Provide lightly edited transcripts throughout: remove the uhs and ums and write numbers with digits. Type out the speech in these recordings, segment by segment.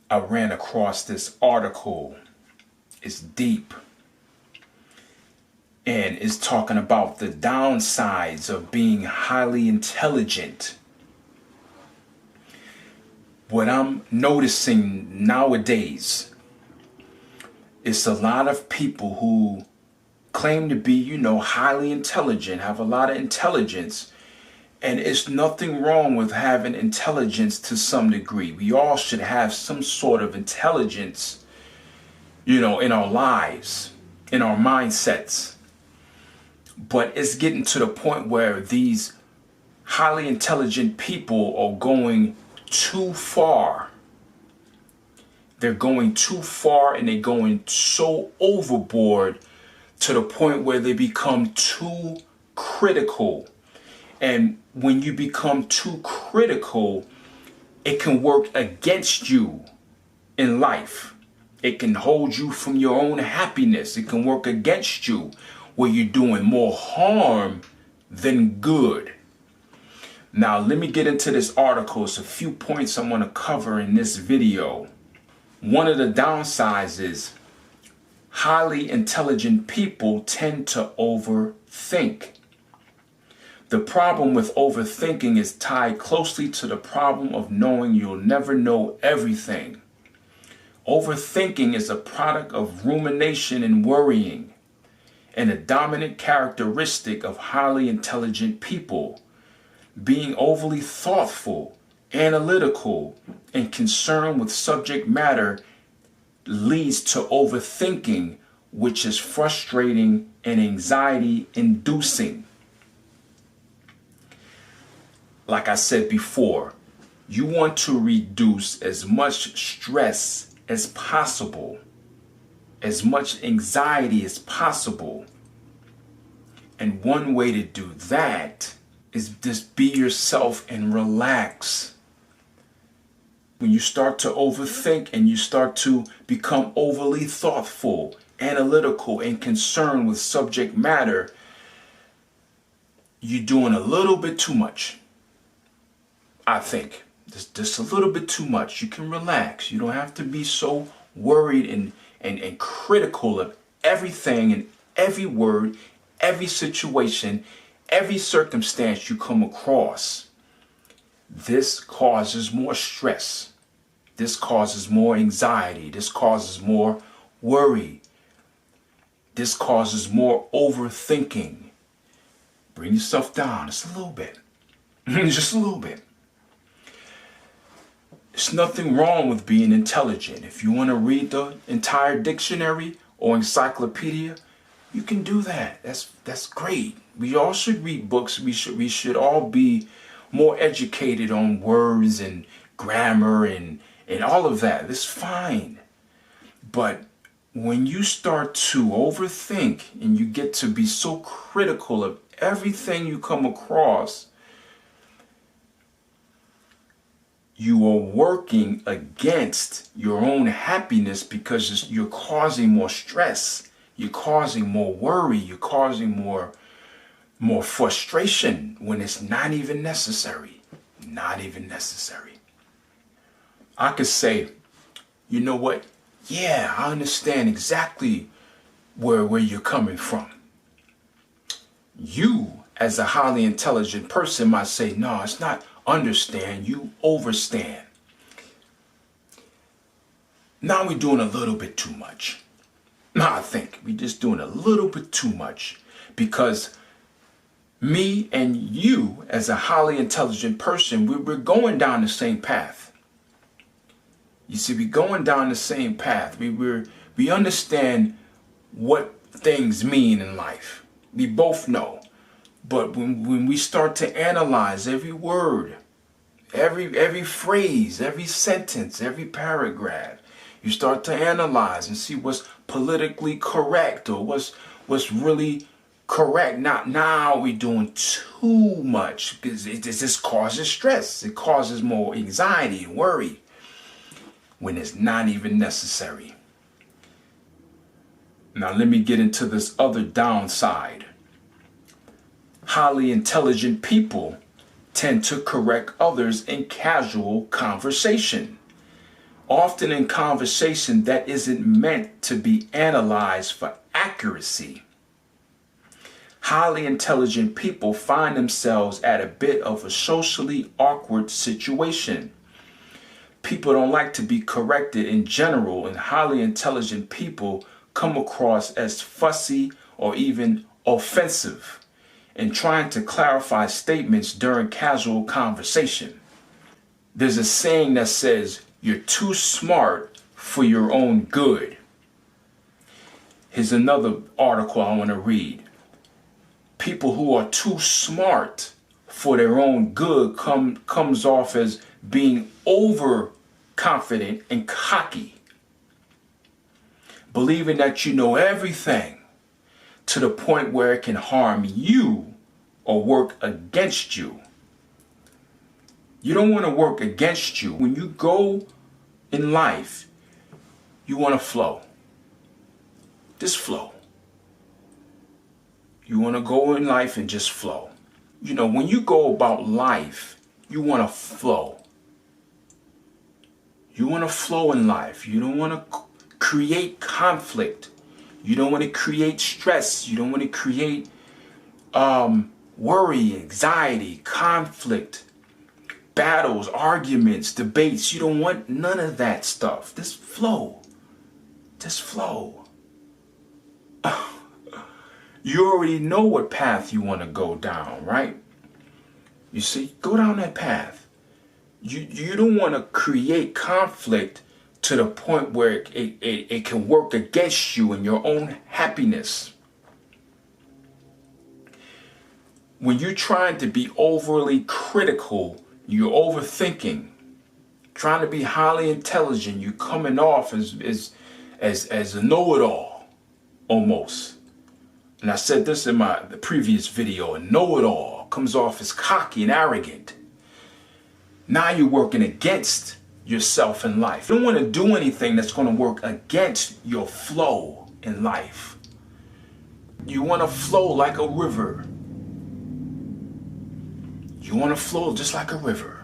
I ran across this article. It's deep. And it's talking about the downsides of being highly intelligent. What I'm noticing nowadays is a lot of people who claim to be, highly intelligent, have a lot of intelligence. And it's nothing wrong with having intelligence to some degree. We all should have some sort of intelligence, in our lives, in our mindsets. But it's getting to the point where these highly intelligent people are going too far. They're going too far, and they're going so overboard to the point where they become too critical. And when you become too critical, it can work against you in life. It can hold you from your own happiness. It can work against you where you're doing more harm than good. Now, let me get into this article. It's a few points I want to cover in this video. One of the downsides is highly intelligent people tend to overthink. The problem with overthinking is tied closely to the problem of knowing you'll never know everything. Overthinking is a product of rumination and worrying, and a dominant characteristic of highly intelligent people. Being overly thoughtful, analytical, and concerned with subject matter leads to overthinking, which is frustrating and anxiety-inducing. Like I said before, you want to reduce as much stress as possible, as much anxiety as possible. And one way to do that is just be yourself and relax. When you start to overthink and you start to become overly thoughtful, analytical, and concerned with subject matter, you're doing a little bit too much. I think just a little bit too much. You can relax. You don't have to be so worried and critical of everything and every word, every situation, every circumstance you come across. This causes more stress. This causes more anxiety. This causes more worry. This causes more overthinking. Bring yourself down just a little bit. Just a little bit. There's nothing wrong with being intelligent. If you want to read the entire dictionary or encyclopedia, you can do that. That's great. We all should read books. We should all be more educated on words and grammar and all of that. That's fine. But when you start to overthink and you get to be so critical of everything you come across, you are working against your own happiness because you're causing more stress. You're causing more worry. You're causing more frustration when it's not even necessary. Not even necessary. I could say, you know what? Yeah, I understand exactly where you're coming from. You, as a highly intelligent person, might say, no, it's not understand, you overstand. Now we're doing a little bit too much. Now I think we're just doing a little bit too much because me and you, as a highly intelligent person, we're going down the same path. You see, we're going down the same path. We understand what things mean in life. We both know. But when we start to analyze every word, every phrase, every sentence, every paragraph, you start to analyze and see what's politically correct or what's really correct. Now we're doing too much because it just causes stress. It causes more anxiety and worry when it's not even necessary. Now let me get into this other downside. Highly intelligent people tend to correct others in casual conversation. Often in conversation that isn't meant to be analyzed for accuracy. Highly intelligent people find themselves at a bit of a socially awkward situation. People don't like to be corrected in general, and highly intelligent people come across as fussy or even offensive in trying to clarify statements during casual conversation. There's a saying that says, "You're too smart for your own good." Here's another article I want to read. People who are too smart for their own good comes off as being overconfident and cocky, believing that you know everything to the point where it can harm you or work against you. You don't want to work against you. When you go in life, you want to flow. Just flow. You want to go in life and just flow. You know, when you go about life, you want to flow. You want to flow in life. You don't want to create conflict. You don't want to create stress. You don't want to create worry, anxiety, conflict, battles, arguments, debates. You don't want none of that stuff. Just flow. Just flow. You already know what path you want to go down, right? You see, go down that path. You don't want to create conflict to the point where it can work against you and your own happiness. When you're trying to be overly critical, you're overthinking. Trying to be highly intelligent, you're coming off as a know-it-all, almost. And I said this in the previous video, a know-it-all comes off as cocky and arrogant. Now you're working against yourself in life. You don't want to do anything that's going to work against your flow in life. You want to flow like a river. You want to flow just like a river.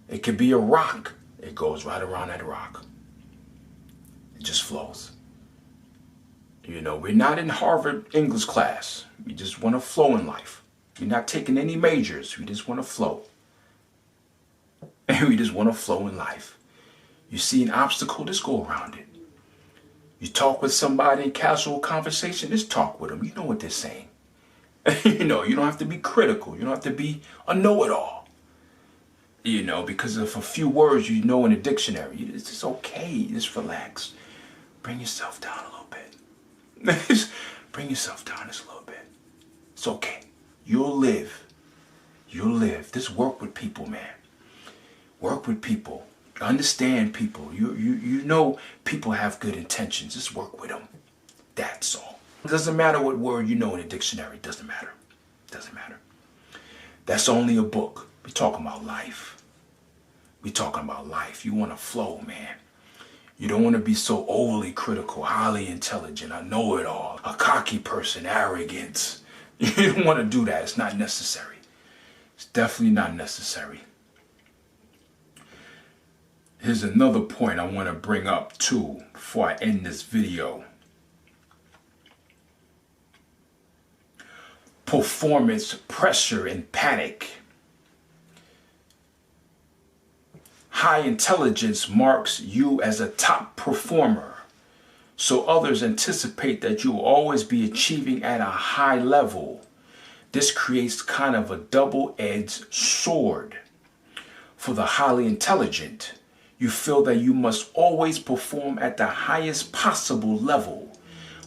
It could be a rock. It goes right around that rock. It just flows. You know, we're not in Harvard English class. We just want to flow in life. We're not taking any majors. We just want to flow. And we just want to flow in life. You see an obstacle, just go around it. You talk with somebody in casual conversation, just talk with them. You know what they're saying. You know, you don't have to be critical. You don't have to be a know-it-all. You know, because of a few words you know in a dictionary. It's just okay. Just relax. Bring yourself down a little bit. Bring yourself down just a little bit. It's okay. You'll live. You'll live. Just work with people, man. Work with people. Understand people. You know people have good intentions. Just work with them. That's all. It doesn't matter what word you know in a dictionary. It doesn't matter. It doesn't matter. That's only a book. We're talking about life. We're talking about life. You want to flow, man. You don't want to be so overly critical, highly intelligent, a know-it-all, a cocky person, arrogant. You don't want to do that. It's not necessary. It's definitely not necessary. Here's another point I want to bring up too before I end this video. Performance pressure and panic. High intelligence marks you as a top performer, so others anticipate that you will always be achieving at a high level. This creates kind of a double-edged sword. For the highly intelligent, you feel that you must always perform at the highest possible level,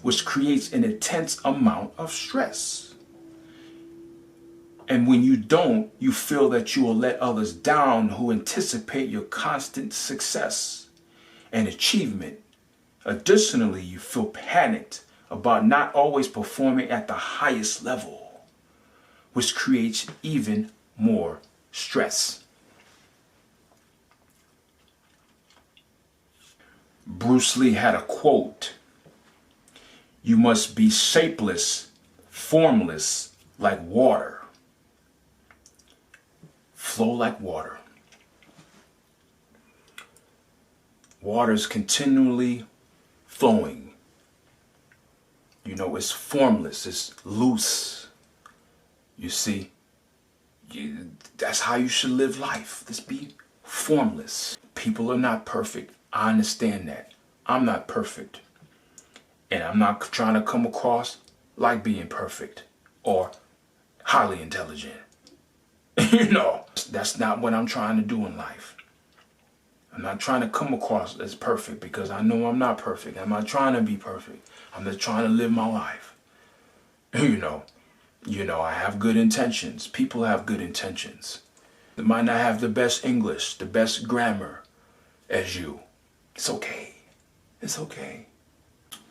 which creates an intense amount of stress. And when you don't, you feel that you will let others down who anticipate your constant success and achievement. Additionally, you feel panicked about not always performing at the highest level, which creates even more stress. Bruce Lee had a quote: "You must be shapeless, formless like water. Flow like water." Water's continually flowing. You know, it's formless, it's loose. You see, that's how you should live life. Just be formless. People are not perfect. I understand that. I'm not perfect. And I'm not trying to come across like being perfect or highly intelligent. You know, that's not what I'm trying to do in life. I'm not trying to come across as perfect because I know I'm not perfect. I'm not trying to be perfect. I'm just trying to live my life. You know, I have good intentions. People have good intentions. They might not have the best English, the best grammar as you. It's okay. It's okay.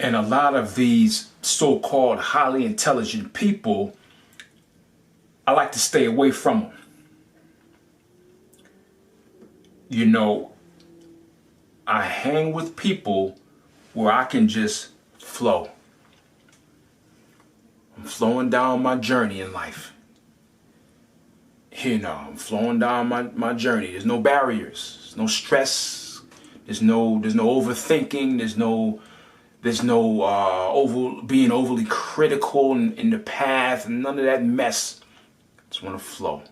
And a lot of these so-called highly intelligent people, I like to stay away from them. You know, I hang with people where I can just flow. I'm flowing down my journey in life. You know, I'm flowing down my journey. There's no barriers. There's no stress. There's no overthinking. There's no being overly critical in the path and none of that mess. Just want to flow.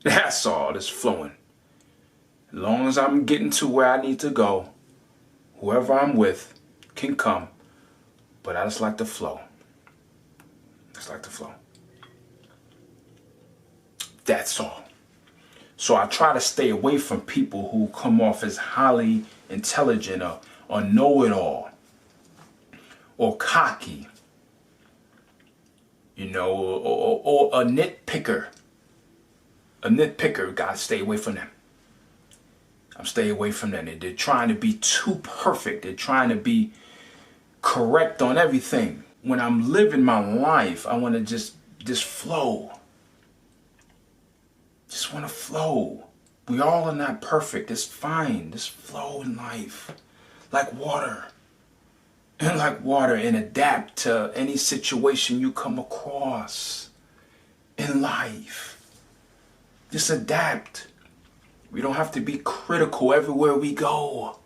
That's all. Just flowing. As long as I'm getting to where I need to go, whoever I'm with can come. But I just like to flow. Just like to flow. That's all. So I try to stay away from people who come off as highly intelligent or know-it-all or cocky, you know, or a nitpicker. A nitpicker, gotta stay away from them. I'm staying away from them. They're trying to be too perfect. They're trying to be correct on everything. When I'm living my life, I want to just flow. Just want to flow. We all are not perfect. It's fine. Just flow in life. Like water. And like water, and adapt to any situation you come across in life. Just adapt. We don't have to be critical everywhere we go.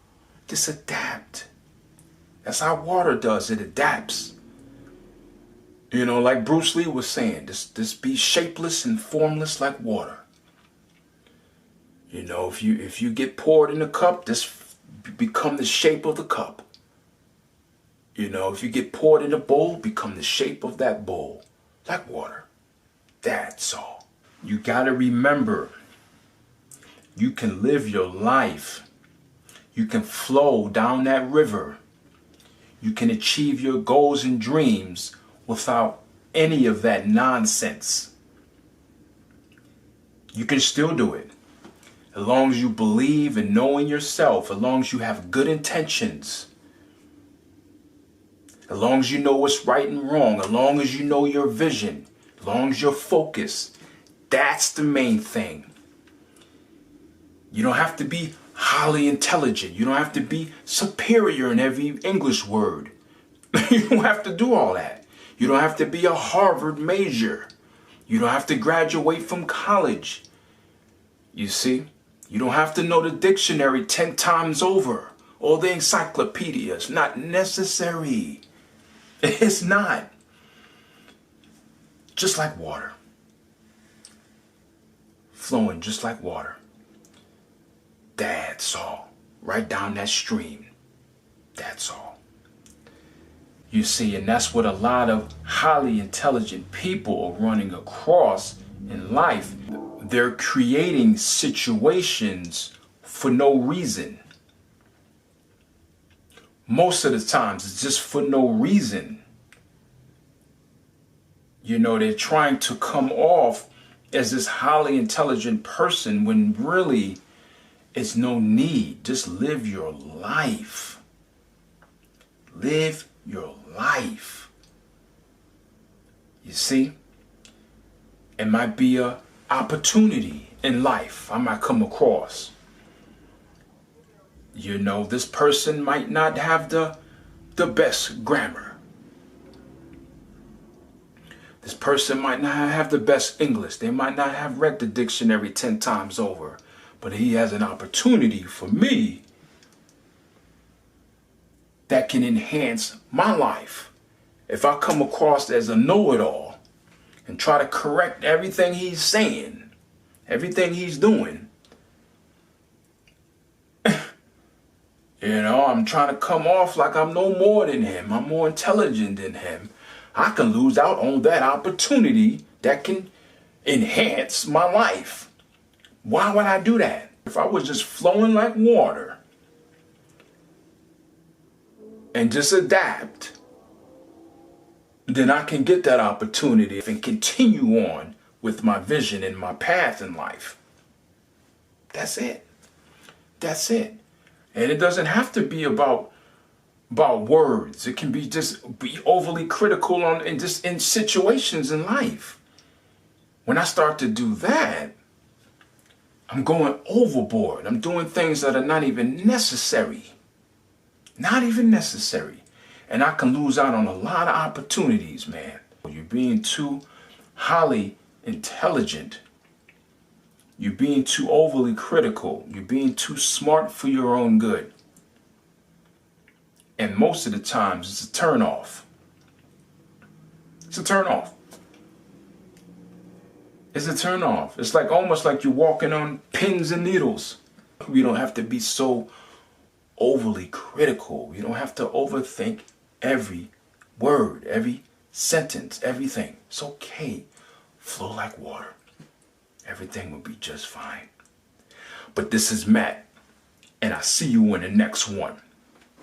Just adapt. That's how water does. It adapts. You know, like Bruce Lee was saying, just be shapeless and formless like water. You know, if you get poured in a cup, just become the shape of the cup. You know, if you get poured in a bowl, become the shape of that bowl, like water. That's all. You got to remember, you can live your life. You can flow down that river. You can achieve your goals and dreams without any of that nonsense. You can still do it. As long as you believe and know in yourself, as long as you have good intentions, as long as you know what's right and wrong, as long as you know your vision, as long as you're focused, that's the main thing. You don't have to be highly intelligent. You don't have to be superior in every English word. You don't have to do all that. You don't have to be a Harvard major. You don't have to graduate from college. You see? You don't have to know the dictionary 10 times over or the encyclopedia. It's not necessary. It's not. Just like water. Flowing just like water. That's all. Right down that stream. That's all. You see, and that's what a lot of highly intelligent people are running across in life. They're creating situations for no reason. Most of the times it's just for no reason. You know, they're trying to come off as this highly intelligent person when really it's no need. Just live your life. Live your life. You see? It might be an opportunity in life I might come across. You know, this person might not have the best grammar. This person might not have the best English. They might not have read the dictionary 10 times over. But he has an opportunity for me that can enhance my life. If I come across as a know-it-all and try to correct everything he's saying, everything he's doing, I'm trying to come off like I'm no more than him. I'm more intelligent than him. I can lose out on that opportunity that can enhance my life. Why would I do that? If I was just flowing like water and just adapt, then I can get that opportunity and continue on with my vision and my path in life. That's it. That's it. And it doesn't have to be about words. It can be just be overly critical in situations in life. When I start to do that, I'm going overboard. I'm doing things that are not even necessary. Not even necessary. And I can lose out on a lot of opportunities, man. You're being too highly intelligent. You're being too overly critical. You're being too smart for your own good. And most of the times it's a turnoff. It's a turnoff. It's a turnoff. It's like almost like you're walking on pins and needles. You don't have to be so overly critical. You don't have to overthink every word, every sentence, everything. It's okay. Flow like water. Everything will be just fine. But this is Matt, and I'll see you in the next one.